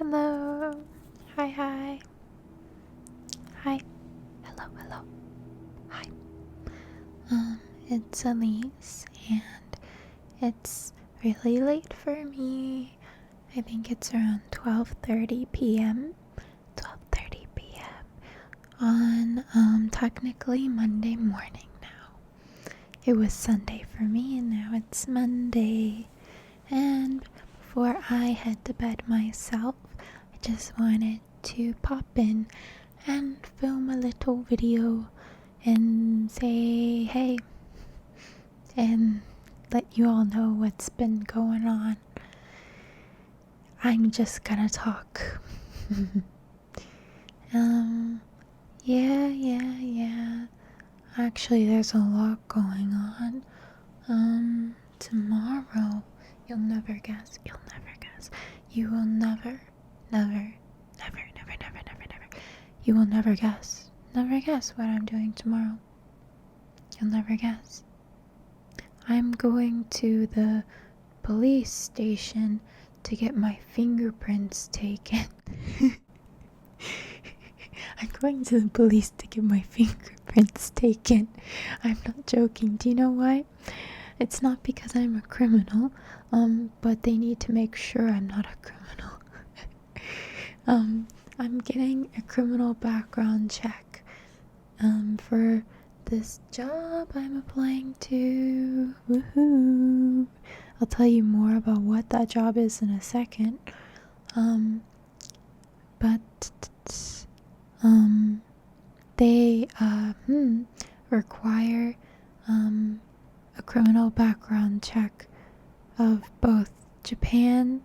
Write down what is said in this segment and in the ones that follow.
Hello. Hi, hi. Hi. Hello, hello. Hi. It's Elise, and it's really late for me. I think it's around 12:30 p.m. 12:30 p.m. on technically Monday morning now. It was Sunday for me, and now it's Monday. And before I head to bed myself, I just wanted to pop in and film a little video and say hey and let you all know what's been going on. I'm just gonna talk. Yeah. Actually, there's a lot going on. Tomorrow, you'll never guess. You will never, you will never guess. Never guess what I'm doing tomorrow. You'll never guess. I'm going to the police station to get my fingerprints taken. I'm going to the police to get my fingerprints taken. I'm not joking. Do you know why? It's not because I'm a criminal, but they need to make sure I'm not a criminal. I'm getting a criminal background check, for this job I'm applying to. Woohoo! I'll tell you more about what that job is in a second. But they require a criminal background check of both Japan,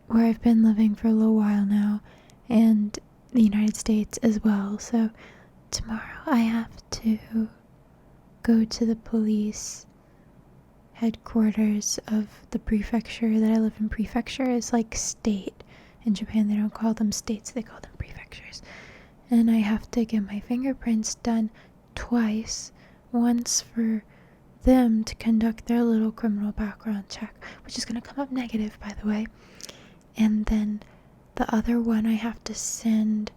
where I've been living for a little while now, and the United States as well. So tomorrow I have to go to the police headquarters of the prefecture that I live in. Prefecture is like state. In Japan, they don't call them states, they call them prefectures. And I have to get my fingerprints done twice. Once for them to conduct their little criminal background check, which is going to come up negative, by the way. And then the other one I have to send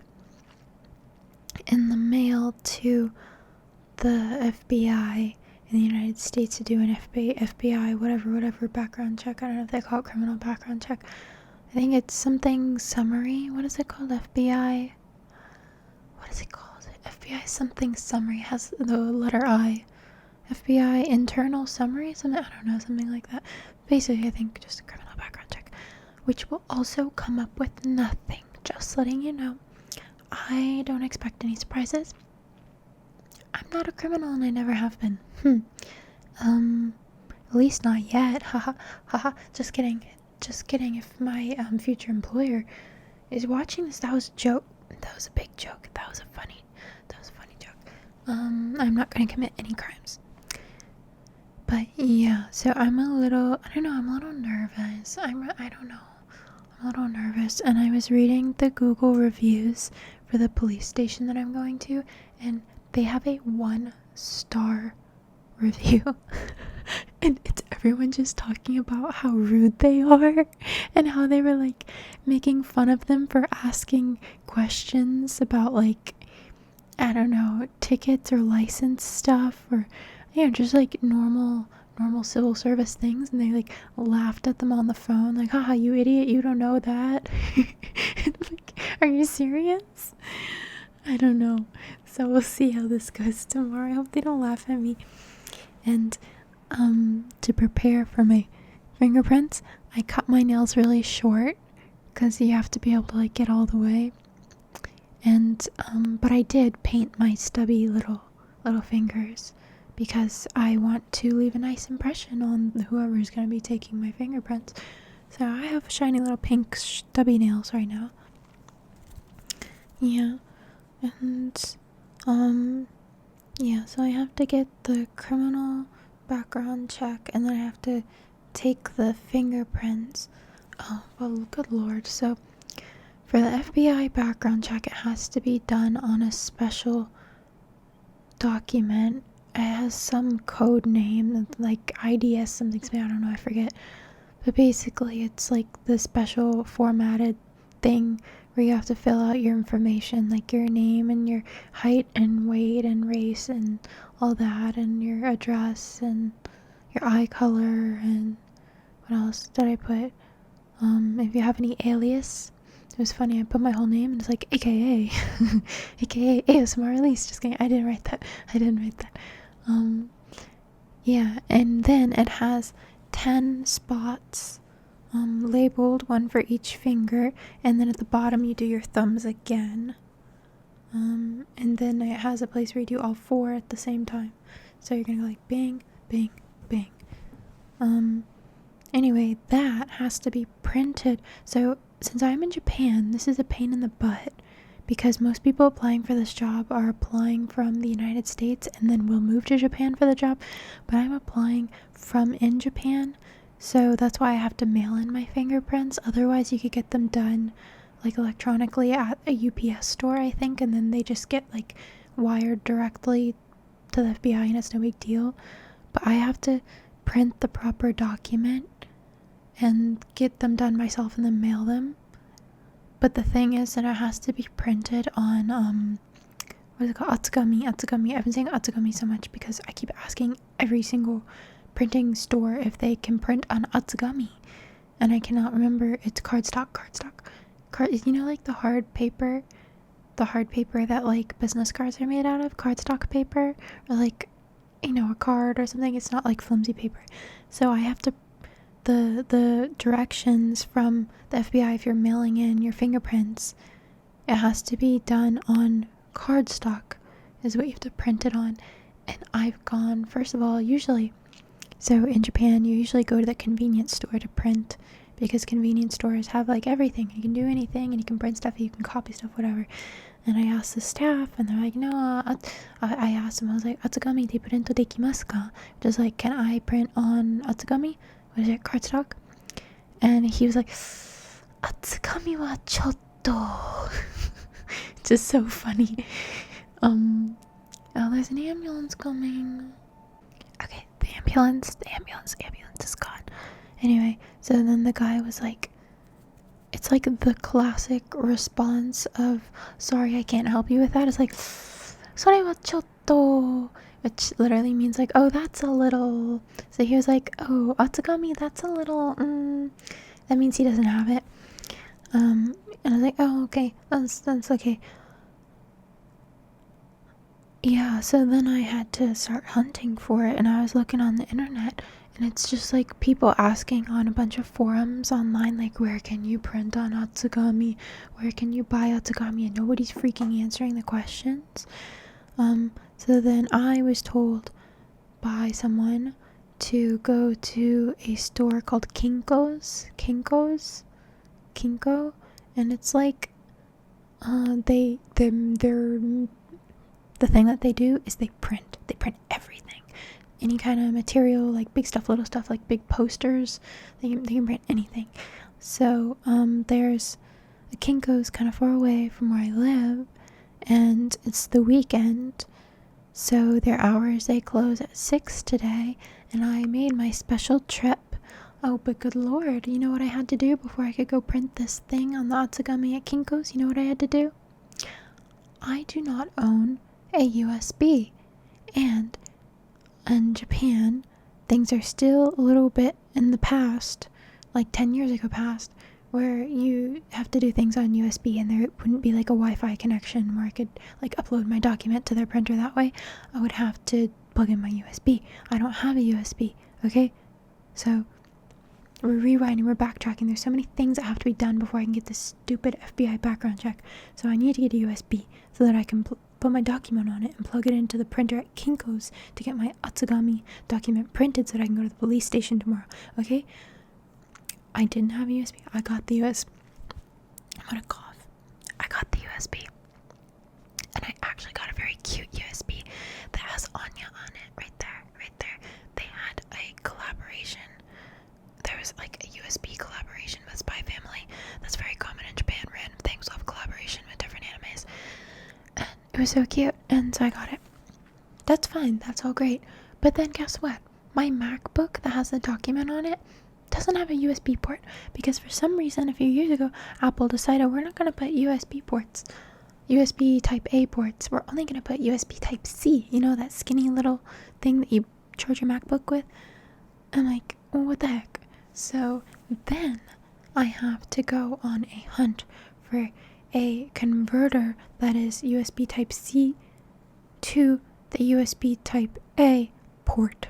in the mail to the FBI in the United States to do an FBI, whatever background check. I don't know if they call it criminal background check. I think it's something summary. What is it called? FBI? What is it called? FBI something summary. It has the letter I. FBI internal summary? I don't know, something like that. Basically, I think just a criminal background check, which will also come up with nothing. Just letting you know. I don't expect any surprises. I'm not a criminal and I never have been. At least not yet. Haha. Just kidding. If my future employer is watching this, that was a joke. That was a big joke. That was a funny joke. I'm not gonna commit any crimes. But yeah, so I'm a little nervous. I don't know. I'm a little nervous, and I was reading the Google reviews for the police station that I'm going to, and they have a 1-star review. And it's everyone just talking about how rude they are and how they were like making fun of them for asking questions about, like, I don't know, tickets or license stuff, or just like normal civil service things, and they like laughed at them on the phone, like, haha, you idiot, you don't know that. And I'm like, are you serious? I don't know. So we'll see how this goes tomorrow. I hope they don't laugh at me. And to prepare for my fingerprints, I cut my nails really short because you have to be able to like get all the way. And but I did paint my stubby little fingers because I want to leave a nice impression on whoever's going to be taking my fingerprints. So I have shiny little pink stubby nails right now. Yeah. And so I have to get the criminal background check, and then I have to take the fingerprints. Oh, well, good lord. So for the FBI background check, it has to be done on a special document. It has some code name, like IDS something, I don't know, I forget. But basically, it's like the special formatted thing where you have to fill out your information, like your name and your height and weight and race and all that, and your address and your eye color, and what else did I put? If you have any alias. It was funny, I put my whole name and it's like AKA AKA ASMR release. Just kidding, I didn't write that. Yeah, and then it has 10 spots labeled, one for each finger, and then at the bottom you do your thumbs again. And then it has a place where you do all 4 at the same time. So you're gonna go like bang, bang, bang. Anyway, that has to be printed. So since I'm in Japan, this is a pain in the butt, because most people applying for this job are applying from the United States and then will move to Japan for the job, but I'm applying from in Japan, so that's why I have to mail in my fingerprints. Otherwise you could get them done like electronically at a UPS store, I think, and then they just get like wired directly to the FBI and it's no big deal. But I have to print the proper document and get them done myself and then mail them. But the thing is that it has to be printed on what is it called? Atsugami. I've been saying Atsugami so much because I keep asking every single printing store if they can print on Atsugami, and I cannot remember. It's cardstock. You know, like the hard paper that like business cards are made out of, cardstock paper, or like, you know, a card or something. It's not like flimsy paper. So I have to the directions from the FBI, if you're mailing in your fingerprints, it has to be done on cardstock is what you have to print it on. And I've gone, first of all, so in Japan you usually go to the convenience store to print, because convenience stores have like everything. You can do anything and you can print stuff, you can copy stuff, whatever. And I asked the staff and they're like, no, I asked them, I was like, Atsugami de printo dekimasu ka? Just like, can I print on Atsugami? What is it, cardstock? And he was like, Atsugami wa chotto. Just so funny. Oh, there's an ambulance coming. Okay, the ambulance is gone. Anyway, so then the guy was like, it's like the classic response of, sorry, I can't help you with that. It's like, sorry wa chotto, which literally means like, oh, that's a little. So he was like, oh, Atsugami, that's a little, that means he doesn't have it. And I was like, oh, okay, that's okay. Yeah, so then I had to start hunting for it, and I was looking on the internet, and it's just like people asking on a bunch of forums online, like, where can you print on Atsugami? Where can you buy Atsugami? And nobody's freaking answering the questions. So then I was told by someone to go to a store called Kinko, and it's like, they're the thing that they do is they print everything, any kind of material, like big stuff, little stuff, like big posters. They can print anything. So there's a Kinko's kind of far away from where I live, and it's the weekend, so their hours, they close at 6 today, and I made my special trip. Oh, but good lord, you know what I had to do before I could go print this thing on the Atsugami at Kinko's? You know what I had to do? I do not own a USB, and in Japan things are still a little bit in the past, like 10 years ago past, where you have to do things on USB, and there wouldn't be like a Wi-Fi connection where I could like upload my document to their printer that way. I would have to plug in my USB. I don't have a USB, okay? So we're rewinding, we're backtracking. There's so many things that have to be done before I can get this stupid FBI background check. So I need to get a USB so that I can put my document on it and plug it into the printer at Kinko's to get my Atsugami document printed so that I can go to the police station tomorrow, okay? I didn't have a USB. I got the USB. I'm gonna cough. I got the USB. And I actually got a very cute USB that has Anya on it. Right there. They had a collaboration. There was like a USB collaboration with Spy Family. That's very common in Japan. Random things will have collaboration with different animes. And it was so cute, and so I got it. That's fine. That's all great. But then guess what? My MacBook that has the document on it, doesn't have a USB port, because for some reason a few years ago Apple decided we're not going to put USB ports, USB type A ports. We're only going to put USB type C, that skinny little thing that you charge your MacBook with. I'm like, what the heck? So then I have to go on a hunt for a converter that is USB type C to the USB type A port.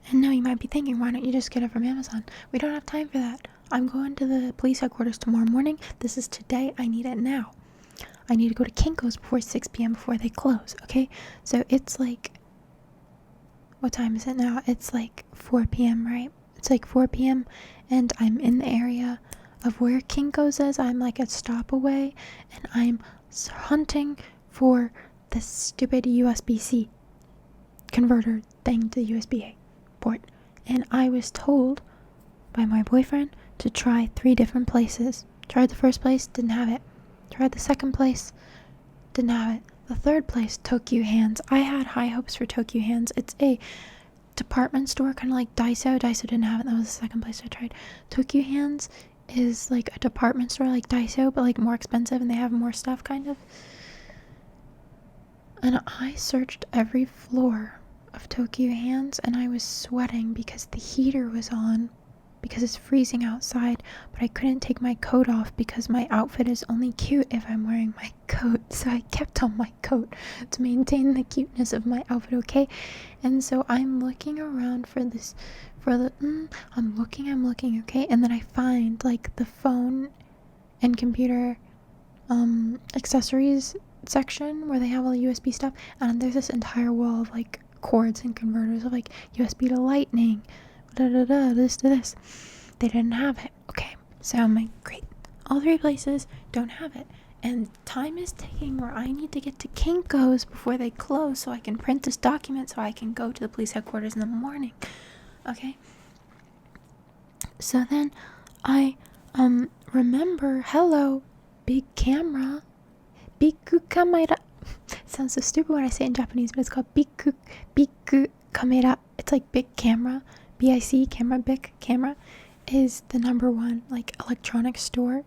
And now you might be thinking, why don't you just get it from Amazon? We don't have time for that. I'm going to the police headquarters tomorrow morning. This is today. I need it now. I need to go to Kinko's before 6 p.m. before they close, okay? So it's like, what time is it now? It's like 4 p.m., right? It's like 4 p.m. and I'm in the area of where Kinko's is. I'm like a stop away, and I'm hunting for this stupid USB-C converter thing to USB-A port. And I was told by my boyfriend to try 3 different places. Tried the first place, didn't have it. Tried the second place, didn't have it. The third place, Tokyo Hands. I had high hopes for Tokyo Hands. It's a department store, kind of like Daiso. Daiso didn't have it. That was the second place I tried. Tokyo Hands is like a department store like Daiso, but like more expensive, and they have more stuff, kind of. And I searched every floor of Tokyo Hands, and I was sweating because the heater was on, because it's freezing outside, but I couldn't take my coat off because my outfit is only cute if I'm wearing my coat. So I kept on my coat to maintain the cuteness of my outfit, okay? And so I'm looking around I'm looking, okay? And then I find like the phone and computer accessories section where they have all the USB stuff, and there's this entire wall of like cords and converters of like USB to lightning, this to this. They didn't have it. Okay, so I'm like, great, all 3 places don't have it, and time is ticking where I need to get to Kinko's before they close so I can print this document so I can go to the police headquarters in the morning. Okay, so then I remember, hello, big camera, biku kamera. Sounds so stupid when I say it in Japanese, but it's called biku kamera. It's like big camera, BIC camera, big camera is the number 1 like electronics store. And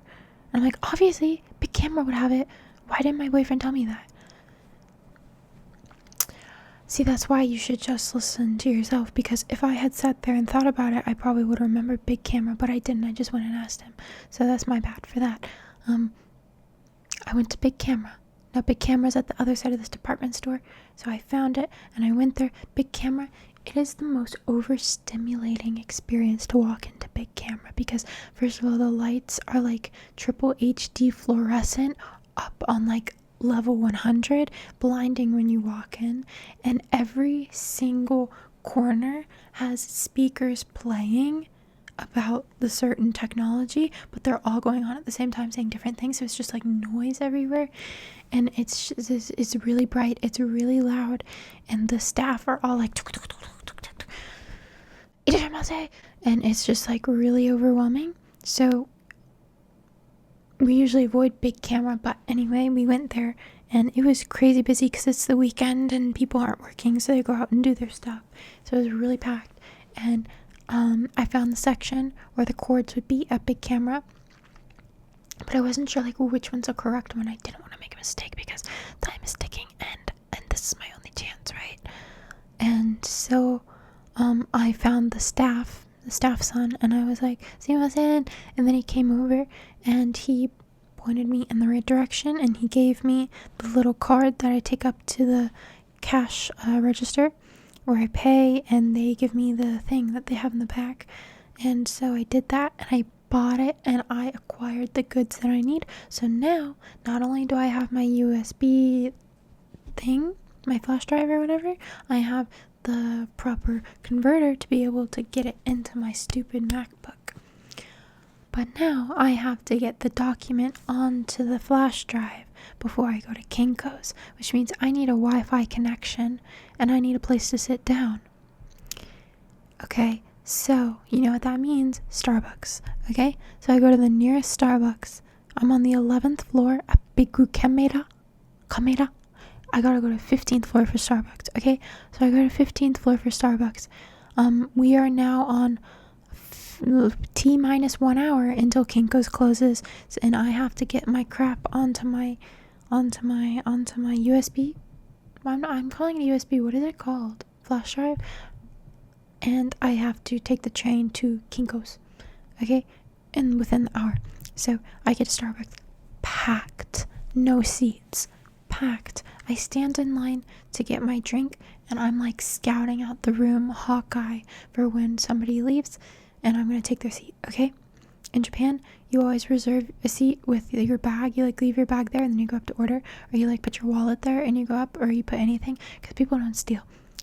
I'm like, obviously big camera would have it. Why didn't my boyfriend tell me that? See, that's why you should just listen to yourself, because if I had sat there and thought about it, I probably would have remembered big camera, but I didn't. I just went and asked him. So that's my bad for that. I went to big camera. Now big camera's at the other side of this department store, so I found it and I went there. Big camera, it is the most overstimulating experience to walk into big camera, because first of all, the lights are like triple HD fluorescent up on like level 100, blinding when you walk in, and every single corner has speakers playing about the certain technology, but they're all going on at the same time saying different things, so it's just like noise everywhere, and it's really bright, it's really loud, and the staff are all like and it's just like really overwhelming. So we usually avoid big camera, but anyway, we went there and it was crazy busy because it's the weekend and people aren't working, so they go out and do their stuff. So it was really packed, and I found the section where the cords would be at big camera, but I wasn't sure like which one's the correct one. I didn't want to make a mistake because time is ticking, and this is my only chance, right? And so I found the staff son, and I was like, "Sumimasen," and then he came over and he pointed me in the right direction, and he gave me the little card that I take up to the cash register where I pay, and they give me the thing that they have in the back. And so I did that, and I bought it, and I acquired the goods that I need. So now, not only do I have my USB thing, my flash drive or whatever, I have the proper converter to be able to get it into my stupid MacBook. But now I have to get the document onto the flash drive before I go to Kinko's, which means I need a Wi-Fi connection and I need a place to sit down. Okay, so you know what that means? Starbucks. Okay, so I go to the nearest Starbucks. I'm on the 11th floor at Biku Kamera. I gotta go to 15th floor for Starbucks. Okay, so I go to 15th floor for Starbucks. We are now on T minus 1 hour until Kinko's closes, and I have to get my crap onto my USB. I'm calling it a USB. What is it called? Flash drive. And I have to take the train to Kinko's. Okay, and within the hour. So I get to Starbucks, packed, no seats, packed. I stand in line to get my drink, and I'm like scouting out the room, Hawkeye, for when somebody leaves, and I'm gonna take their seat. Okay. In Japan, you always reserve a seat with your bag. You like leave your bag there, and then you go up to order, or you like put your wallet there and you go up, or you put anything, because people don't steal.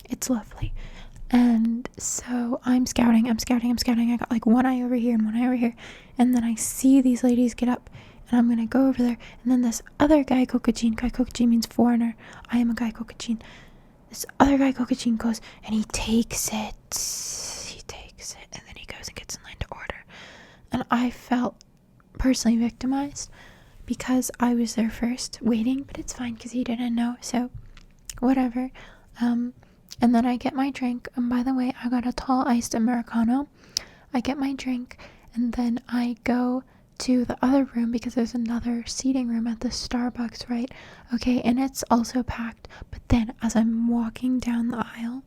It's lovely. And so I'm scouting. I got like one eye over here and one eye over here, and then I see these ladies get up, and I'm gonna go over there, and then this other guy Gaikokujin means foreigner. I am a Gaikokujin. This other Gaikokujin goes, and he takes it, and then he goes and gets in line to order. And I felt personally victimized because I was there first waiting, but it's fine because he didn't know, so whatever. And then I get my drink, and by the way, I got a tall iced Americano. I get my drink, and then I go to the other room because there's another seating room at the Starbucks, right? Okay, and it's also packed. But then as I'm walking down the aisle,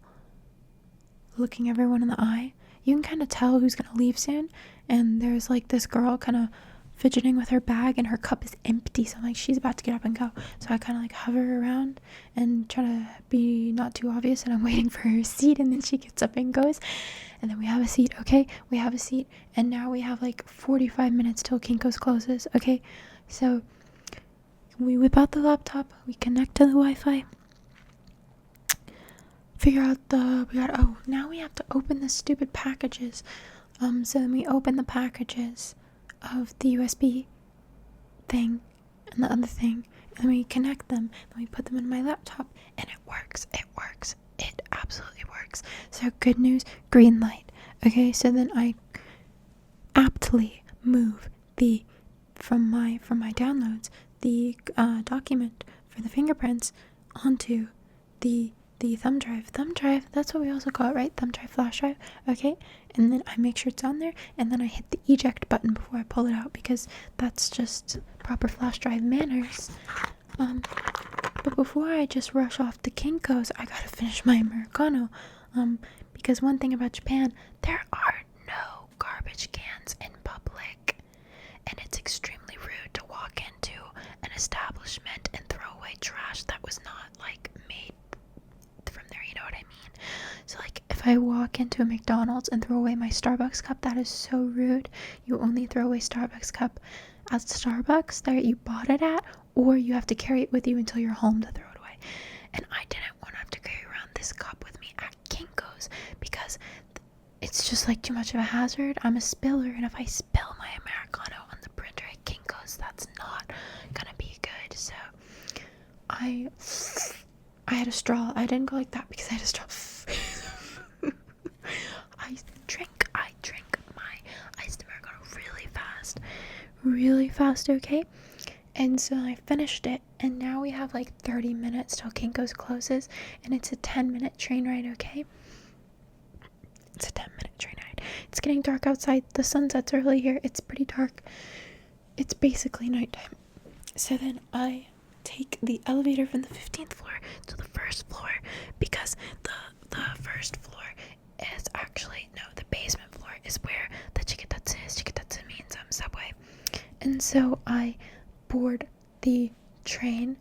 looking everyone in the eye, you can kind of tell who's gonna leave soon. And there's like this girl kind of fidgeting with her bag, and her cup is empty, so I'm like, she's about to get up and go. So I kind of like hover around and try to be not too obvious, and I'm waiting for her seat, and then she gets up and goes, and then we have a seat. Okay, we have a seat, and now we have like 45 minutes till Kinko's closes. Okay, so we whip out the laptop, we connect to the Wi-Fi, figure out now we have to open the stupid packages. So then we open the packages of the USB thing and the other thing, and then we connect them, and we put them in my laptop, and it works. It absolutely works. So good news, green light. Okay, so then I aptly move from my downloads the document for the fingerprints onto the thumb drive, that's what we also call it, right? Thumb drive, flash drive. Okay, and then I make sure it's on there, and then I hit the eject button before I pull it out, because that's just proper flash drive manners. But before I just rush off to Kinko's, I gotta finish my Americano, because one thing about Japan, there are no garbage cans in public, and it's extremely rude to walk into an establishment and throw away trash that was not like made from there, you know what I mean? So like if I walk into a McDonald's and throw away my Starbucks cup, that is so rude. You only throw away Starbucks cup at Starbucks that you bought it at, or you have to carry it with you until you're home to throw it away. And I didn't want to have to carry around this cup with me at Kinko's because it's just like too much of a hazard. I'm a spiller, and if I spill my Americano on the printer at Kinko's, that's not gonna be good. So I had a straw. I didn't go like that because I had a straw. I drink my iced Americano really fast, okay? And so I finished it, and now we have like 30 minutes till Kinko's closes, and it's a 10-minute train ride, okay? It's a 10-minute train ride. It's getting dark outside. The sun sets early here. It's pretty dark. It's basically nighttime. So then I take the elevator from the 15th floor to the first floor, because the first floor is actually, no, the basement floor is where the chikitatsu is. Chikitatsu means subway. And so I board the train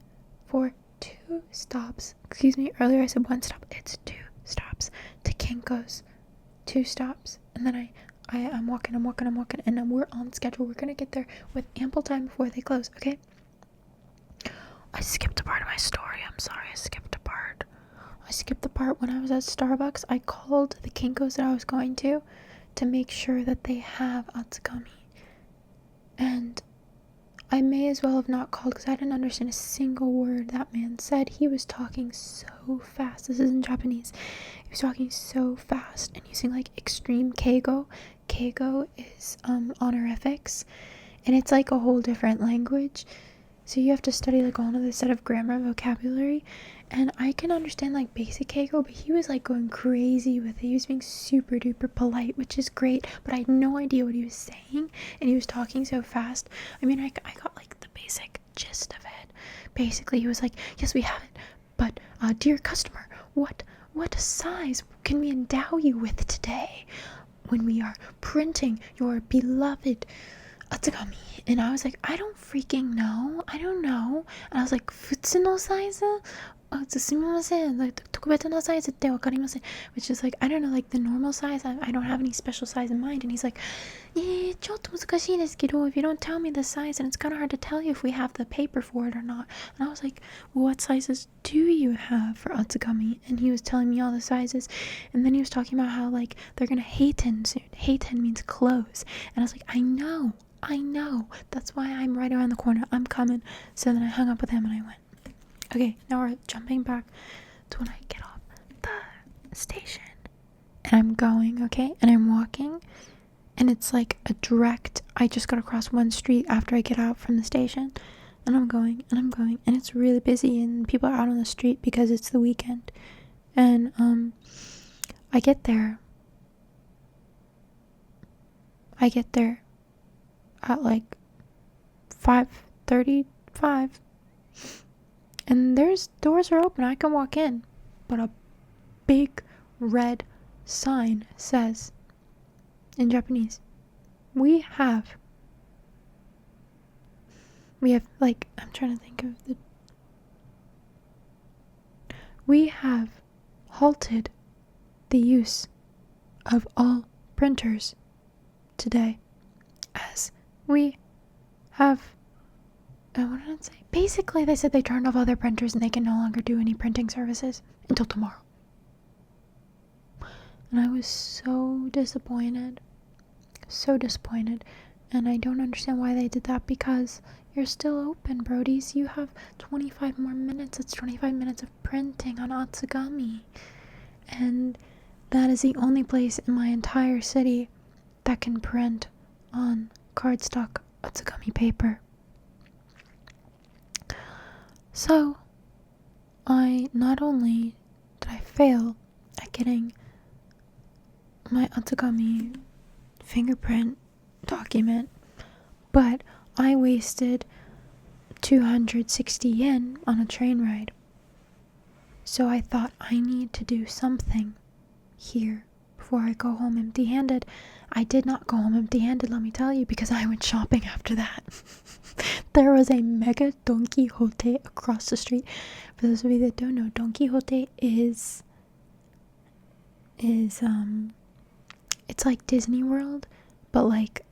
for 2 stops. Excuse me, earlier I said 1 stop. It's 2 stops to Kinko's. 2 stops. And then I'm walking, and then we're on schedule. We're gonna get there with ample time before they close, okay? I skipped a part of my story. I'm sorry, I skipped a part. When I was at Starbucks. I called the Kinko's that I was going to make sure that they have Atsukami. And I may as well have not called because I didn't understand a single word that man said. He was talking so fast. This is in Japanese. He was talking so fast and using like extreme keigo. Keigo is honorifics, and it's like a whole different language. So you have to study like all of this set of grammar and vocabulary. And I can understand like basic Keiko, but he was like going crazy with it. He was being super duper polite, which is great, but I had no idea what he was saying, and he was talking so fast. I mean, I got like the basic gist of it. Basically, he was like, yes, we have it, but dear customer, what size can we endow you with today when we are printing your beloved Atsugami? And I was like, I don't freaking know. I don't know. And I was like, futsu no size? Sumimasen, like, tokubeto no size tte wakarimasen, which is like, I don't know, like the normal size. I don't have any special size in mind. And he's like, chotto muzukashii desu kedo, if you don't tell me the size, and it's kind of hard to tell you if we have the paper for it or not. And I was like, well, what sizes do you have for Atsugami? And he was telling me all the sizes, and then he was talking about how like they're gonna heiten soon. Heiten means close, and I was like, I know, that's why I'm right around the corner, I'm coming. So then I hung up with him and I went. Okay, now we're jumping back to when I get off the station and I'm going, okay, and I'm walking, and it's like a direct, I just got across one street after I get out from the station, and I'm going, and it's really busy and people are out on the street because it's the weekend. And I get there at like 5:35, and there's doors are open, I can walk in, but a big red sign says in Japanese, we have like, I'm trying to think of the, we have halted the use of all printers today, as we have, what did it say? Basically, they said they turned off all their printers and they can no longer do any printing services until tomorrow. And I was so disappointed. And I don't understand why they did that, because you're still open, Brodies. You have 25 more minutes. It's 25 minutes of printing on Atsugami. And that is the only place in my entire city that can print on cardstock Atsugami paper. So, not only did I fail at getting my Atsugami fingerprint document, but I wasted 260 yen on a train ride. So I thought, I need to do something here before I go home empty-handed. I did not go home empty-handed, let me tell you, because I went shopping after that. There was a mega Don Quixote across the street. For those of you that don't know, Don Quixote is it's like Disney World, but like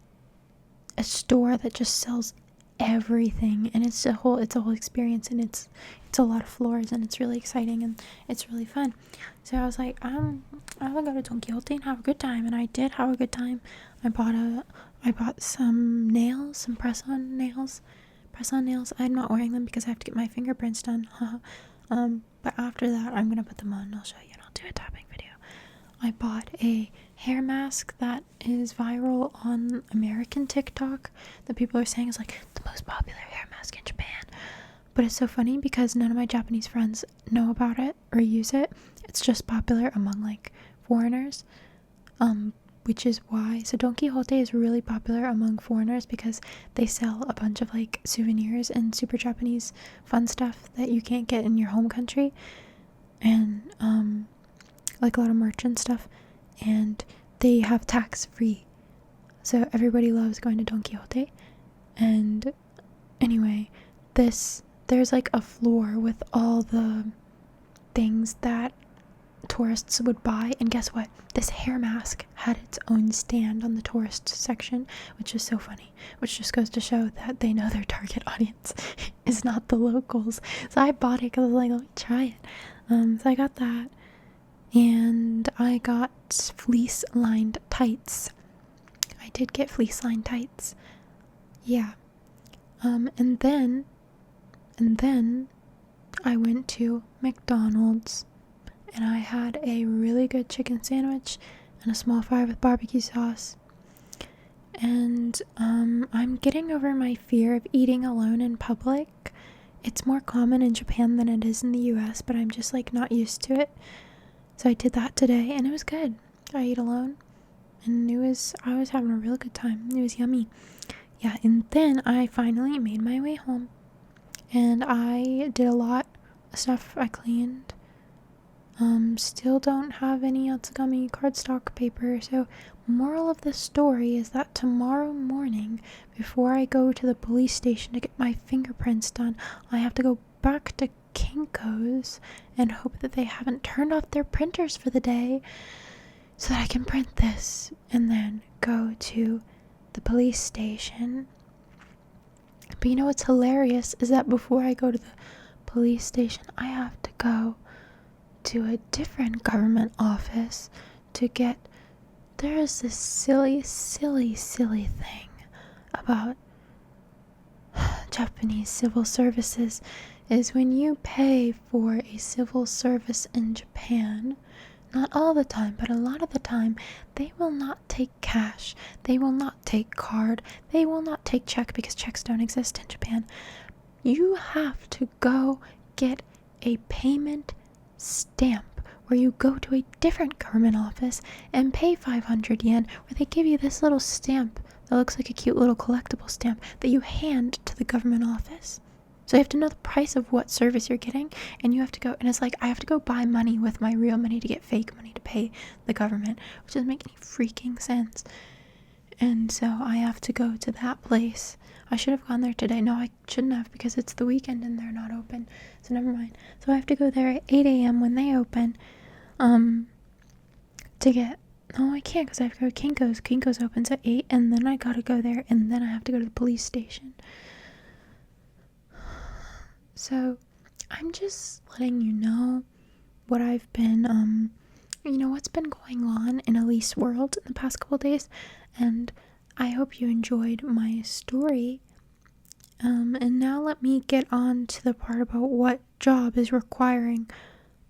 a store that just sells everything, and it's a whole experience, and it's a lot of floors, and it's really exciting, and it's really fun. So I was like, I'm gonna go to Don Quixote and have a good time, and I did have a good time. I bought some nails, some press-on nails. I'm not wearing them because I have to get my fingerprints done. But after that, I'm gonna put them on and I'll show you, and I'll do a tapping video. I bought a hair mask that is viral on American TikTok that people are saying is like the most popular hair mask in Japan. But it's so funny because none of my Japanese friends know about it or use it. It's just popular among like foreigners, which is why. So Don Quixote is really popular among foreigners because they sell a bunch of like souvenirs and super Japanese fun stuff that you can't get in your home country, and like a lot of merch and stuff, and they have tax free, so everybody loves going to Don Quixote. And anyway, there's like a floor with all the things that tourists would buy, and guess what, this hair mask had its own stand on the tourist section, which is so funny, which just goes to show that they know their target audience is not the locals. So I bought it because I was like, let me try it. So I got that, and I got fleece lined tights. I did get fleece lined tights, yeah. And then I went to McDonald's and I had a really good chicken sandwich and a small fry with barbecue sauce. And I'm getting over my fear of eating alone in public. it's more common in Japan than it is in the US, but I'm just like not used to it. So I did that today and it was good. I ate alone and I was having a real good time. It was yummy. Yeah, and then I finally made my way home and I did a lot of stuff. I cleaned. Still don't have any Otsugami cardstock paper, so moral of the story is that tomorrow morning, before I go to the police station to get my fingerprints done, I have to go back to Kinko's and hope that they haven't turned off their printers for the day so that I can print this and then go to the police station. But you know what's hilarious is that before I go to the police station, I have to go to a different government office to get, there is this silly thing about Japanese civil services, is when you pay for a civil service in Japan, not all the time, but a lot of the time, they will not take cash, they will not take card, they will not take check because checks don't exist in Japan. You have to go get a payment stamp where you go to a different government office and pay 500 yen, where they give you this little stamp that looks like a cute little collectible stamp that you hand to the government office. So you have to know the price of what service you're getting, and you have to go, and it's like I have to go buy money with my real money to get fake money to pay the government, which doesn't make any freaking sense. And so I have to go to that place. I should have gone there today. No, I shouldn't have, because it's the weekend and they're not open. So never mind. So I have to go there at 8 a.m. when they open. To get... No, I can't, because I have to go to Kinko's. Kinko's opens at 8, and then I gotta go there, and then I have to go to the police station. So I'm just letting you know what I've been, what's been going on in Elise world in the past couple days, and I hope you enjoyed my story. And now let me get on to the part about what job is requiring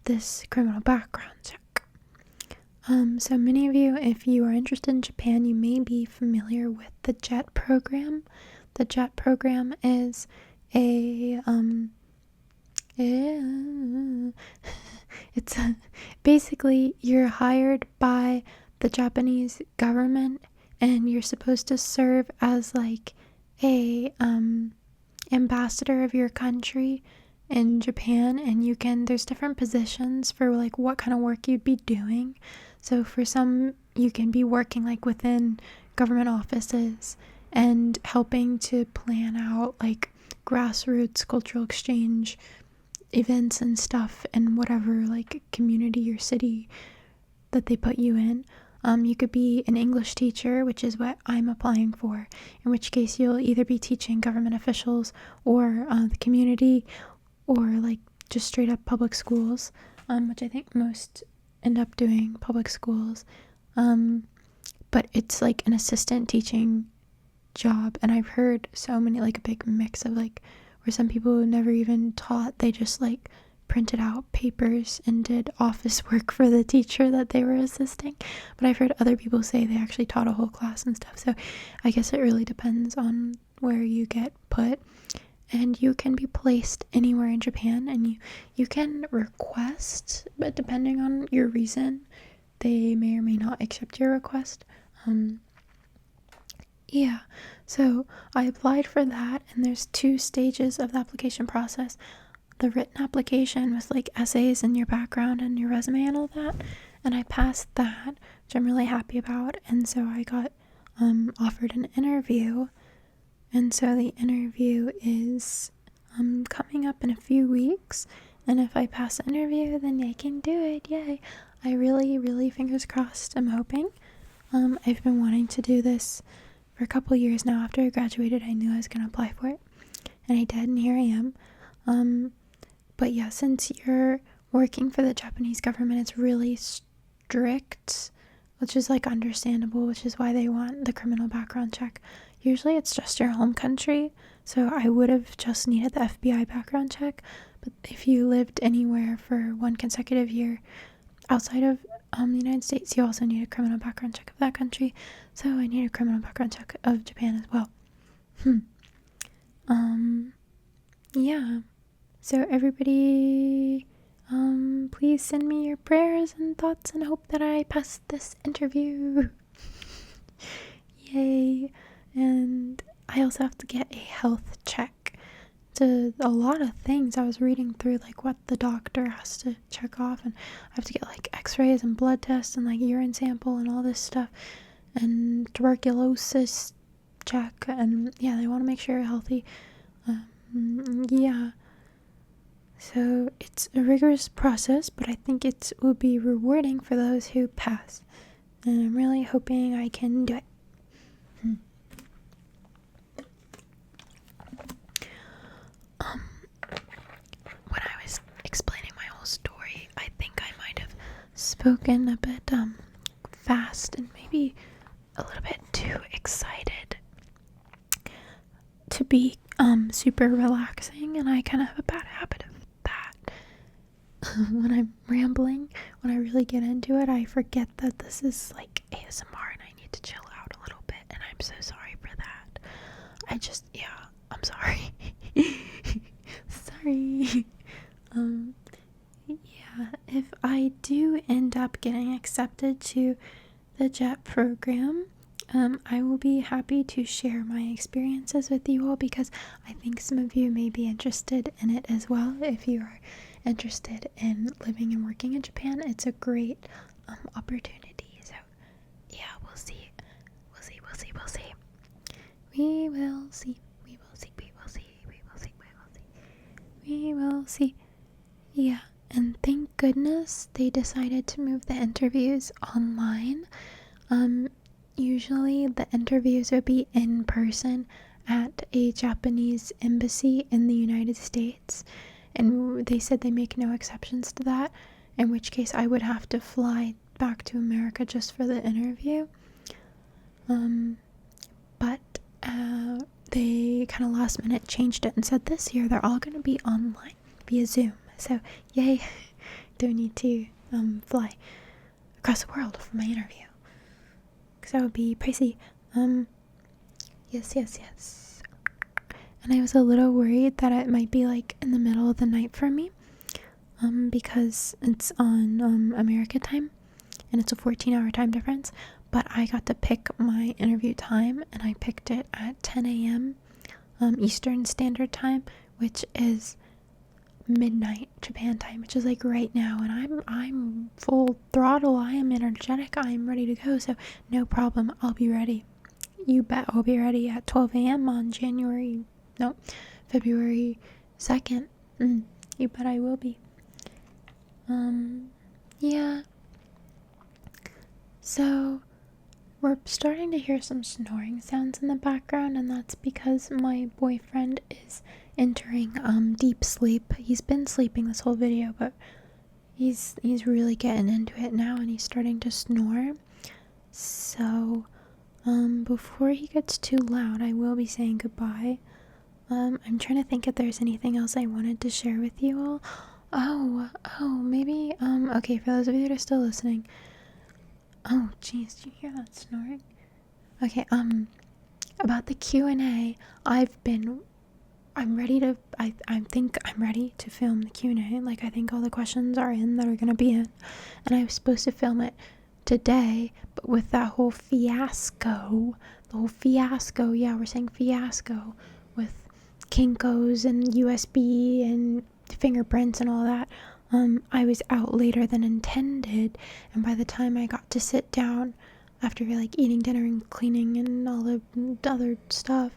this criminal background check. So many of you, if you are interested in Japan, you may be familiar with the JET program. The JET program is it's basically you're hired by the Japanese government and you're supposed to serve as like a ambassador of your country in Japan, and there's different positions for like what kind of work you'd be doing. So for some, you can be working like within government offices and helping to plan out like grassroots cultural exchange events and stuff in whatever like community or city that they put you in. You could be an English teacher, which is what I'm applying for, in which case you'll either be teaching government officials or the community, or like just straight up public schools, which I think most end up doing public schools. But it's like an assistant teaching job, and I've heard so many, like a big mix of like where some people who never even taught, they just like printed out papers and did office work for the teacher that they were assisting. But I've heard other people say they actually taught a whole class and stuff. So I guess it really depends on where you get put. And you can be placed anywhere in Japan, and you can request, but depending on your reason, they may or may not accept your request. Yeah, so I applied for that, and there's 2 stages of the application process. The written application with like essays and your background and your resume and all that, and I passed that, which I'm really happy about. And so I got offered an interview, and so the interview is coming up in a few weeks, and if I pass the interview, then I can do it. Yay. I really fingers crossed, I'm hoping. I've been wanting to do this for a couple years now. After I graduated, I knew I was going to apply for it, and I did, and here I am. But yeah, since you're working for the Japanese government, it's really strict, which is like understandable, which is why they want the criminal background check. Usually it's just your home country, so I would have just needed the FBI background check, but if you lived anywhere for 1 consecutive year outside of the United States, you also need a criminal background check of that country, so I need a criminal background check of Japan as well. Yeah. So everybody, please send me your prayers and thoughts and hope that I pass this interview. Yay. And I also have to get a health check to a lot of things. I was reading through like what the doctor has to check off, and I have to get like x-rays and blood tests and like urine sample and all this stuff, and tuberculosis check, and yeah, they want to make sure you're healthy. Yeah, so it's a rigorous process, but I think it will be rewarding for those who pass, and I'm really hoping I can do it. When I was explaining my whole story, I think I might have spoken a bit fast and maybe a little bit too excited to be super relaxing, and I kind of have a bad habit of that. When I'm rambling, when I really get into it, I forget that this is like ASMR and I need to chill out a little bit, and I'm so sorry for that. I'm sorry. Sorry. Yeah, if I do end up getting accepted to the JET program, I will be happy to share my experiences with you all, because I think some of you may be interested in it as well. If you are interested in living and working in Japan, it's a great opportunity. So yeah, we'll see. We will see. Yeah, and thank goodness they decided to move the interviews online. Usually the interviews would be in person at a Japanese embassy in the United States, and they said they make no exceptions to that, in which case I would have to fly back to America just for the interview. But they kind of last minute changed it and said this year they're all going to be online via Zoom. So yay, don't need to fly across the world for my interview, because that would be pricey. Yes. And I was a little worried that it might be like in the middle of the night for me, because it's on America time, and it's a 14-hour time difference. But I got to pick my interview time, and I picked it at 10 a.m. Eastern Standard Time, which is midnight Japan time, which is like right now, and I'm full throttle. I am energetic. I am ready to go. So no problem. I'll be ready. You bet I'll be ready at 12 a.m. on February 2nd. You bet I will be. Yeah. So we're starting to hear some snoring sounds in the background, and that's because my boyfriend is entering deep sleep. He's been sleeping this whole video, but he's really getting into it now, and he's starting to snore. So before he gets too loud, I will be saying goodbye. I'm trying to think if there's anything else I wanted to share with you all. Maybe okay, for those of you that are still listening. Oh jeez, do you hear that snoring? Okay, about the Q&A, I think I'm ready to film the Q&A. Like, I think all the questions are in that are gonna be in, and I was supposed to film it today, but with that whole fiasco, we're saying fiasco, with Kinko's and USB and fingerprints and all that, I was out later than intended, and by the time I got to sit down after like eating dinner and cleaning and all the other stuff,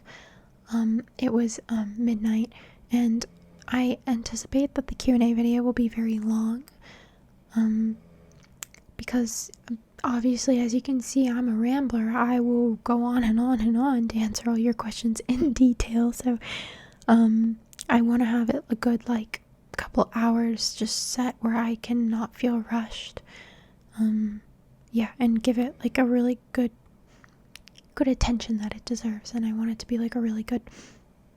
it was midnight, and I anticipate that the Q&A video will be very long, because obviously, as you can see, I'm a rambler. I will go on and on and on to answer all your questions in detail, so I want to have it a good like couple hours just set where I can not feel rushed, and give it like a really good attention that it deserves. And I want it to be like a really good,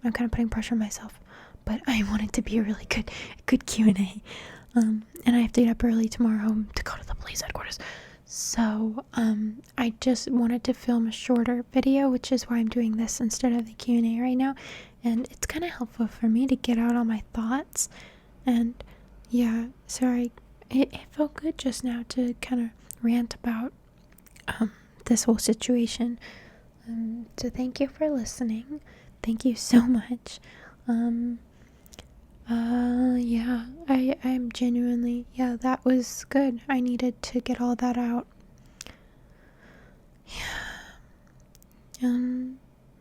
I'm kind of putting pressure on myself, but I want it to be a really good Q&A. And I have to get up early tomorrow to go to the police headquarters, So, I just wanted to film a shorter video, which is why I'm doing this instead of the Q&A right now. And it's kind of helpful for me to get out all my thoughts. And yeah, so it felt good just now to kind of rant about this whole situation. So thank you for listening. Thank you so much. Yeah, I'm genuinely, yeah, that was good. I needed to get all that out.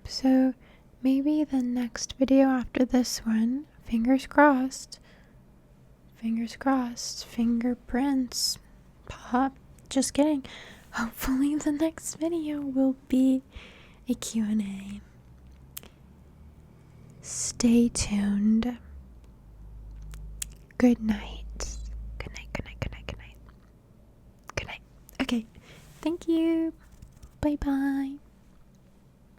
So maybe the next video after this one, fingers crossed, fingerprints, pop, just kidding. Hopefully the next video will be a Q&A. Stay tuned. Good night. Good night, good night, good night, good night. Good night. Okay, thank you. Bye-bye.